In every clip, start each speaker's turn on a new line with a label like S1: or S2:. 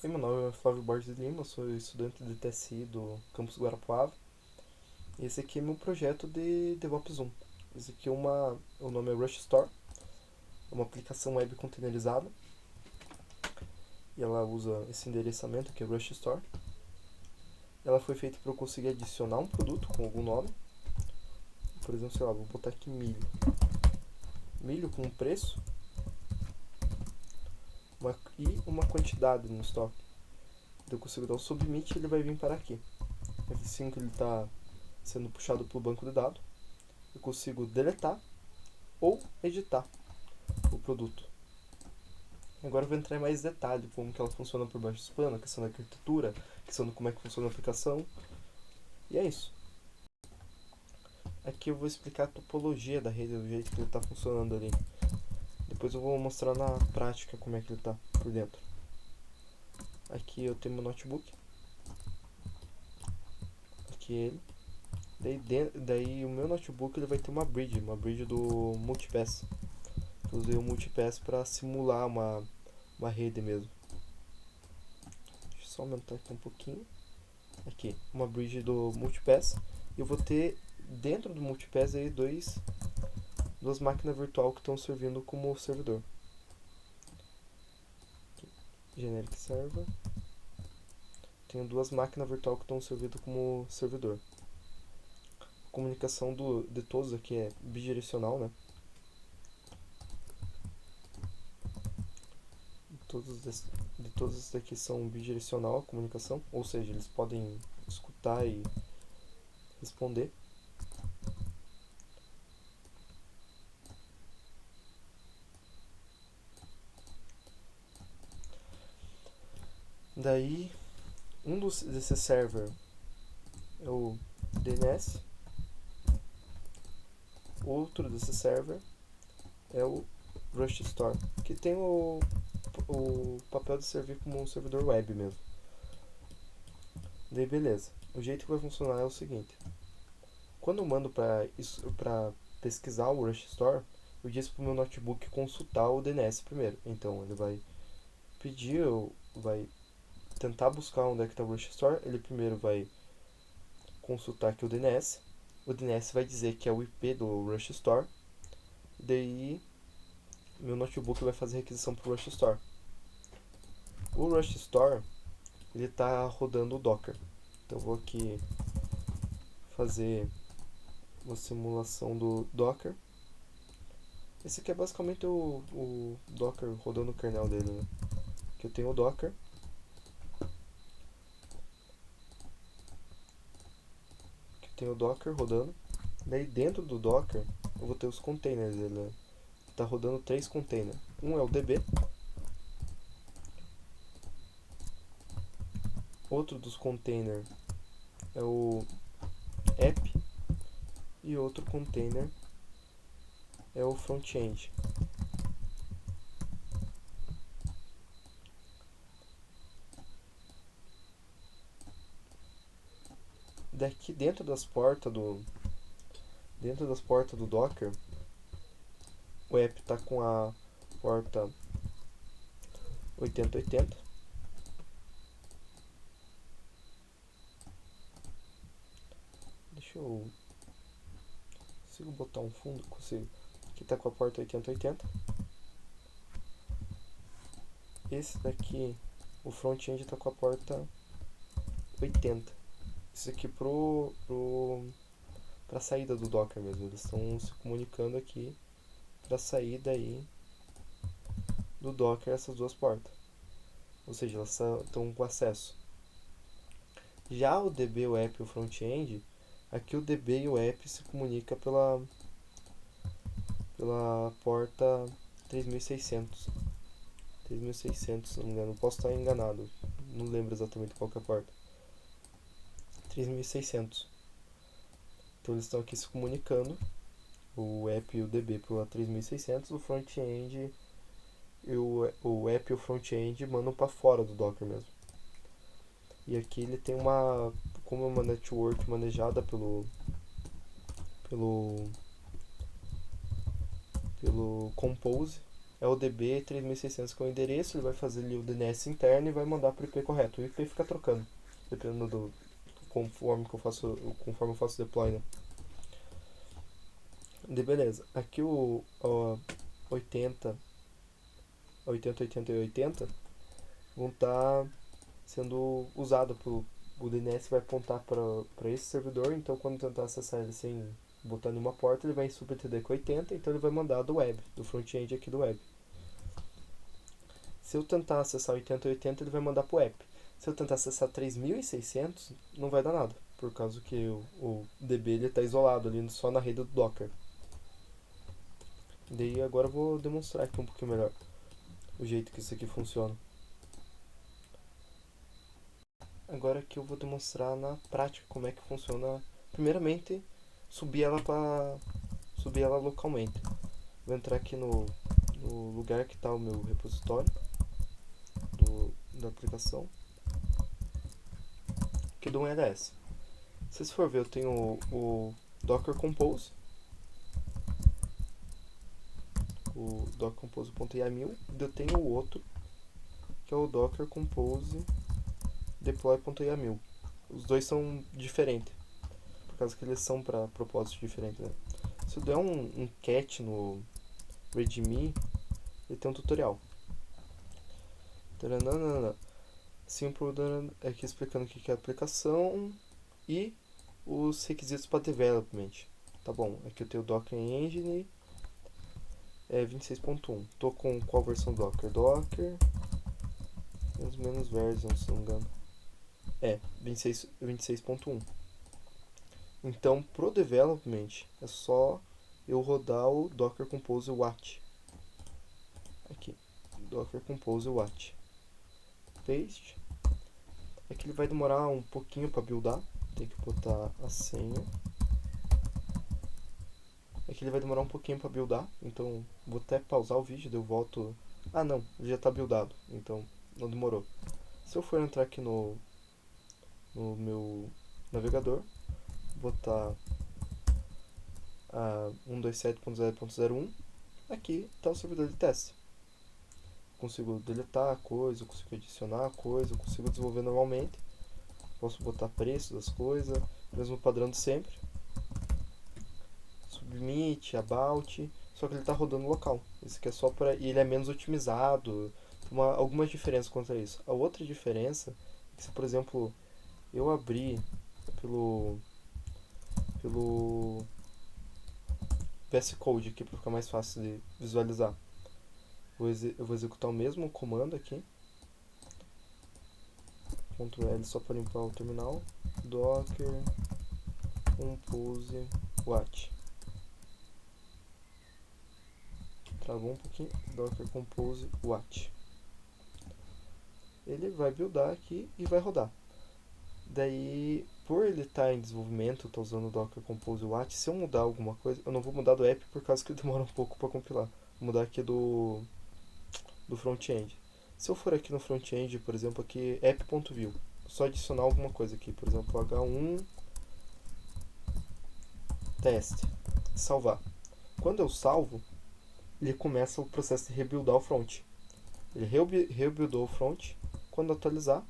S1: Oi, meu nome é Flávio Borges Lima, sou estudante de TSI do campus Guarapuava. E esse aqui é meu projeto de DevOps 1. Esse aqui o nome é Rush Store, é uma aplicação web containerizada e ela usa esse endereçamento que é Rush Store. Ela foi feita para eu conseguir adicionar um produto com algum nome. Por exemplo, sei lá, vou botar aqui milho. Milho com um preço e uma quantidade no estoque. Eu consigo dar o submit e ele vai vir para aqui. Assim que ele está sendo puxado para o banco de dados, eu consigo deletar ou editar o produto. Agora eu vou entrar em mais detalhe, como que ela funciona por baixo dos panos, a questão da arquitetura, a questão de como é que funciona a aplicação. E é isso. Aqui eu vou explicar a topologia da rede, do jeito que ele está funcionando ali. Depois eu vou mostrar na prática como é que ele está por dentro. Aqui eu tenho meu notebook. Aqui ele. Daí o meu notebook ele vai ter uma bridge do Multipass. Eu usei o Multipass para simular uma rede mesmo. Deixa eu só aumentar aqui um pouquinho. Aqui, uma bridge do Multipass. E eu vou ter dentro do Multipass aí duas máquinas virtual que estão servindo como servidor. Aqui, Generic Server. Tenho duas máquinas virtual que estão servindo como servidor. A comunicação de todos aqui é bidirecional, né? De todos esses aqui são bidirecional a comunicação, ou seja, eles podem escutar e responder. Daí, desses server é o DNS, outro desse server é o Rush Store, que tem o papel de servir como um servidor web mesmo. Daí beleza, o jeito que vai funcionar é o seguinte: quando eu mando para pesquisar o Rush Store, eu disse para o meu notebook consultar o DNS primeiro. Então ele vai pedir, vai tentar buscar onde é que está o Rush Store. Ele primeiro vai consultar aqui o DNS. O DNS vai dizer que é o IP do Rush Store. Daí meu notebook vai fazer requisição para o Rush Store. O Rush Store ele está rodando o Docker. Então eu vou aqui fazer uma simulação do Docker. Esse aqui é basicamente o Docker rodando o kernel dele, né? Que eu tenho o Docker. Que tem o Docker rodando. Daí dentro do Docker eu vou ter os containers dele, né? Tá rodando 3 containers. Um é o DB. Outro dos containers é o app. E outro container é o front-end. Daqui dentro das portas do Docker, o app está com a porta 8080. Deixa eu consigo botar um fundo, consigo. Aqui está com a porta 8080. Esse daqui, o front-end está com a porta 80. Isso aqui para a saída do Docker mesmo. Eles estão se comunicando aqui para a saída aí do Docker essas duas portas. Ou seja, elas estão com acesso. Já o DB, o app e o front-end, aqui o DB e o app se comunicam pela porta 3600. 3600, se não me engano. Posso estar enganado. Não lembro exatamente qual que é a porta. 3600. Então eles estão aqui se comunicando. O app e o DB pela 3600. O front-end o app e o front-end mandam para fora do Docker mesmo. E aqui ele tem como é uma network manejada pelo Compose, é o DB 3600 que é o endereço, ele vai fazer ali o DNS interno e vai mandar para o IP correto. O IP fica trocando, dependendo do conforme eu faço o deploy, né? Beleza. Aqui o 80, 80, 80 e 80 vão estar sendo usados o DNS vai apontar para esse servidor, então quando tentar acessar ele sem botar nenhuma porta, ele vai subentender com 80, então ele vai mandar do web, do front-end aqui do web. Se eu tentar acessar 8080, ele vai mandar pro app. Se eu tentar acessar 3600, não vai dar nada, por causa que o DB ele está isolado ali só na rede do Docker. Daí agora eu vou demonstrar aqui um pouquinho melhor o jeito que isso aqui funciona. Agora aqui eu vou demonstrar na prática como é que funciona. Primeiramente, subir ela localmente. Vou entrar aqui no lugar que está o meu repositório da aplicação, que do LS. Se você for ver, eu tenho o Docker Compose, o Docker Compose.yaml, e eu tenho o outro, que é o Docker Compose Deploy.yaml. Os dois são diferentes, por causa que eles são para propósitos diferentes, né? Se eu der um cat no readme, ele tem um tutorial. Simple aqui explicando o que é a aplicação e os requisitos para development. Tá bom, aqui eu tenho o Docker Engine 26.1. Tô com qual versão do Docker? Docker menos version, se não me engano. 26.1. Então, pro development é só eu rodar o Docker Compose Watch. Aqui, Docker Compose Watch. Paste. Aqui ele vai demorar um pouquinho para buildar. Tem que botar a senha. Aqui ele vai demorar um pouquinho para buildar. Então, vou até pausar o vídeo, daí eu volto. Ah, não, ele já está buildado. Então, não demorou. Se eu for entrar aqui no meu navegador, botar 127.0.01, aqui está o servidor de teste. Consigo deletar coisa, consigo adicionar coisa, consigo desenvolver normalmente. Posso botar preço das coisas, mesmo padrão de sempre. Submit, about, só que ele está rodando local. Esse aqui é só para. E ele é menos otimizado. Algumas diferenças quanto a isso. A outra diferença é que se, por exemplo, eu abrir pelo VS Code aqui para ficar mais fácil de visualizar. Eu vou executar o mesmo comando aqui. Ctrl L só para limpar o terminal. Docker Compose Watch. Travou um pouquinho. Docker Compose Watch. Ele vai buildar aqui e vai rodar. Daí, por ele estar em desenvolvimento, estou usando o Docker Compose Watch. Se eu mudar alguma coisa, eu não vou mudar do app por causa que ele demora um pouco para compilar. Vou mudar aqui do front-end. Se eu for aqui no front-end, por exemplo, aqui app.view, só adicionar alguma coisa aqui, por exemplo, h1 teste, salvar. Quando eu salvo, ele começa o processo de rebuildar o front. Ele rebuildou o front. Quando atualizar,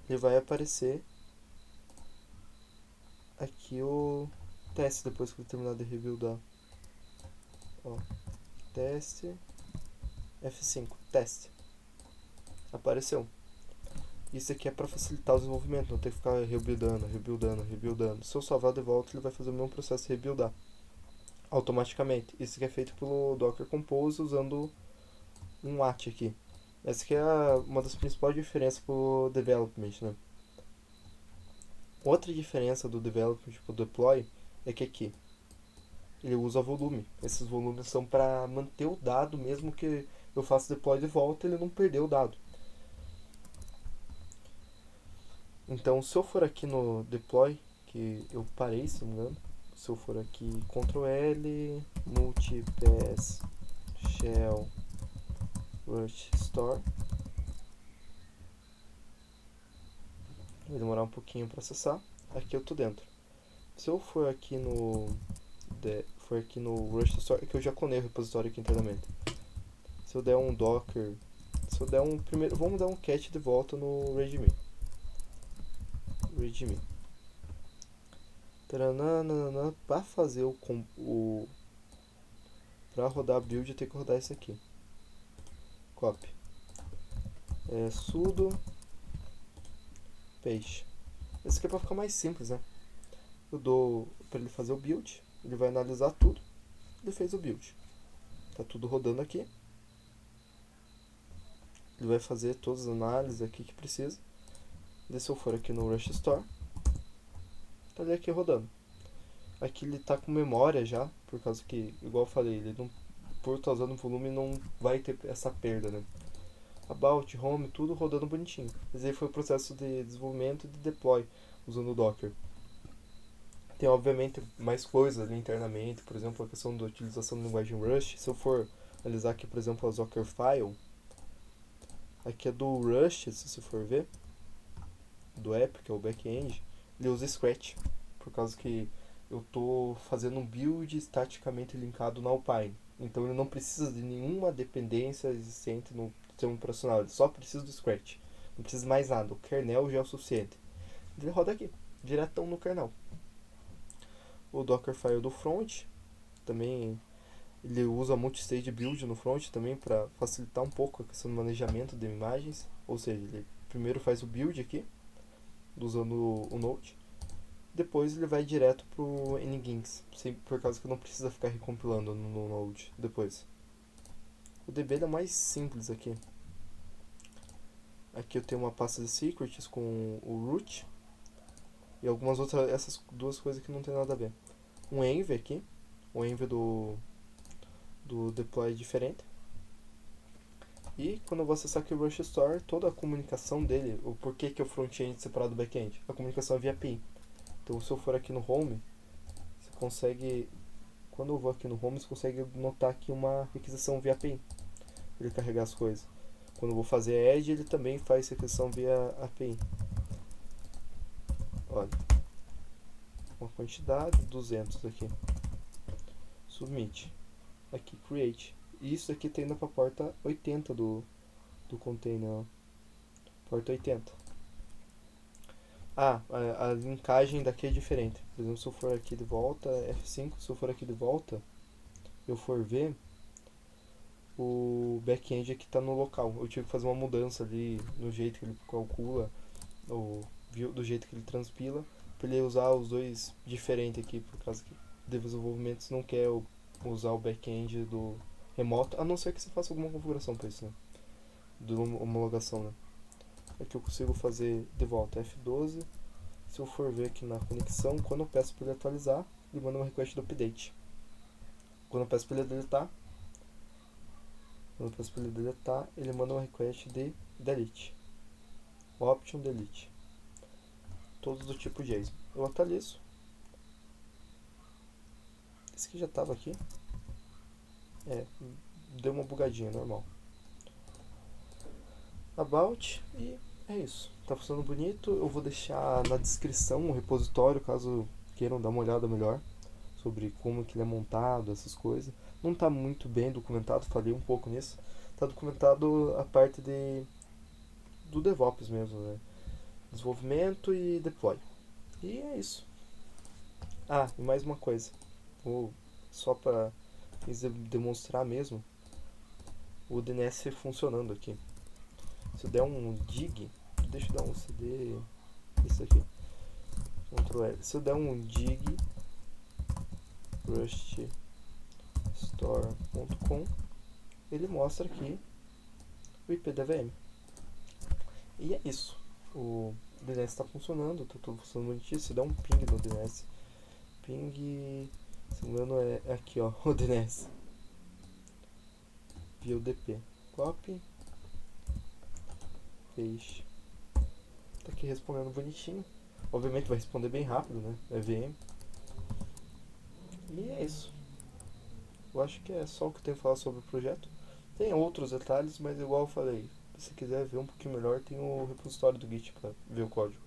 S1: ele vai aparecer aqui o teste depois que ele terminar de rebuildar. Ó, teste F5, teste. Apareceu. Isso aqui é para facilitar o desenvolvimento, não ter que ficar rebuildando. Se eu salvar de volta, ele vai fazer o mesmo processo de rebuildar automaticamente. Isso aqui é feito pelo Docker Compose usando um watch aqui. Essa aqui é uma das principais diferenças pro development, né? Outra diferença do development pro deploy é que aqui ele usa volume. Esses volumes são para manter o dado, mesmo que eu faça deploy de volta, ele não perdeu o dado. Então, se eu for aqui no deploy, que eu parei, se não me engano, se eu for aqui Ctrl L, multipass, shell, rush store, vai demorar um pouquinho para acessar. Aqui eu tô dentro. Se eu for aqui no for aqui no Rush Store, que eu já clonei o repositório aqui internamente. Se eu der um docker, se eu der um primeiro, vamos dar um cat de volta no readme. Para fazer para rodar a build eu tenho que rodar isso aqui. Copy. Sudo paste. Esse aqui é para ficar mais simples, né? Eu dou para ele fazer o build, ele vai analisar tudo. Ele fez o build. Tá tudo rodando aqui. Ele vai fazer todas as análises aqui que precisa. E se eu for aqui no Rush Store, tá ali aqui rodando. Aqui ele tá com memória já, por causa que, igual eu falei, ele não, por estar usando volume não vai ter essa perda, né? About, home, tudo rodando bonitinho. Esse aí foi o processo de desenvolvimento e de deploy usando o Docker. Tem obviamente mais coisas ali internamente, por exemplo a questão da utilização da linguagem Rust. Se eu for analisar aqui, por exemplo, as Dockerfile, aqui é do Rust, se você for ver, do app, que é o back-end, ele usa Scratch, por causa que eu estou fazendo um build estaticamente linkado na Alpine. Então ele não precisa de nenhuma dependência existente no sistema operacional, ele só precisa do Scratch. Não precisa mais nada, o kernel já é o suficiente. Ele roda aqui, diretão no kernel. O Dockerfile do front, também ele usa multi-stage build no front também para facilitar um pouco a questão do manejamento de imagens. Ou seja, ele primeiro faz o build aqui, usando o Node. Depois ele vai direto pro Nginx, por causa que não precisa ficar recompilando no Node depois. O DB é mais simples aqui. Aqui eu tenho uma pasta de secrets com o root e algumas outras, essas duas coisas que não tem nada a ver. Um env aqui, o env do deploy é diferente. E quando eu vou acessar aqui o Rush Store, toda a comunicação dele, o porquê que é o front-end separado do back-end, a comunicação é via API. Então se eu for aqui no Home, você consegue, quando eu vou aqui no Home, você consegue notar aqui uma requisição via API, ele carregar as coisas. Quando eu vou fazer Edge, ele também faz requisição via API. Olha, uma quantidade, 200 aqui. Submit. Aqui, create. E isso aqui tá indo para a porta 80 do container, ó. Porta 80. A linkagem daqui é diferente. Por exemplo, se eu for aqui de volta, F5, se eu for aqui de volta, eu for ver, o back-end aqui está no local. Eu tive que fazer uma mudança ali no jeito que ele calcula, ou do jeito que ele transpila, para ele usar os dois diferentes aqui, por causa que de desenvolvimento você não quer usar o back-end do remoto, a não ser que você faça alguma configuração para isso, né? De homologação, né? Aqui eu consigo fazer de volta F12. Se eu for ver aqui na conexão, quando eu peço para ele atualizar, ele manda uma request do update. Quando eu peço para ele deletar, ele manda uma request de delete. Option delete. Todos do tipo JSON. Eu atualizo. Esse aqui já estava aqui. Deu uma bugadinha, normal. About e é isso. Tá funcionando bonito. Eu vou deixar na descrição o repositório, caso queiram dar uma olhada melhor sobre como que ele é montado, essas coisas. Não está muito bem documentado, falei um pouco nisso. Está documentado a parte do DevOps mesmo, né? Desenvolvimento e deploy. E é isso. E mais uma coisa. Só para demonstrar mesmo o DNS funcionando aqui. Se eu der um dig, deixa eu dar um cd, isso aqui, Ctrl L. Se eu der um dig ruststore.com, ele mostra aqui o IP da VM. E é isso. O DNS está funcionando, está tudo funcionando bonitinho. Se der um ping no DNS, ping, se não me engano é aqui, ó, o DNS via UDP. Copy, paste. Tá aqui respondendo bonitinho. Obviamente vai responder bem rápido, né? É VM. E é isso. Eu acho que é só o que eu tenho a falar sobre o projeto. Tem outros detalhes, mas igual eu falei, se quiser ver um pouquinho melhor, tem o repositório do Git para ver o código.